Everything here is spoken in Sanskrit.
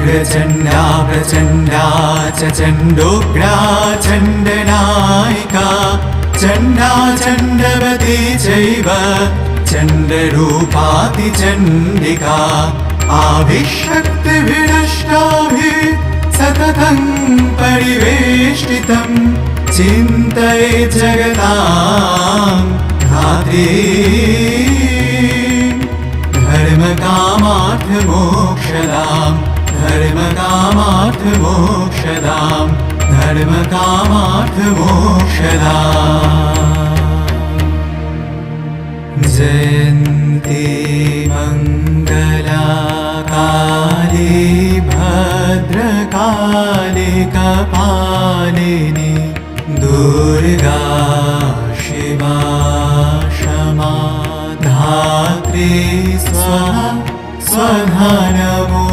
उग्रचण्डा प्रचण्डा च चण्डोग्रा चण्डनायिका चण्डा चण्डवती चैव चण्डरूपातिचण्डिका आविशक्तिभिरष्टाभिः सततं परिवेष्टितं चिन्तये जगतां धात्री धर्मकामार्थमोक्षदां धर्मकामार्थमोक्षदां धर्मकामार्थमोक्षदाम् जयन्ती मङ्गला काली भद्रकाली कपालिनी दुर्गा शिवा क्षमा धात्री स्वाहा स्वधा नमो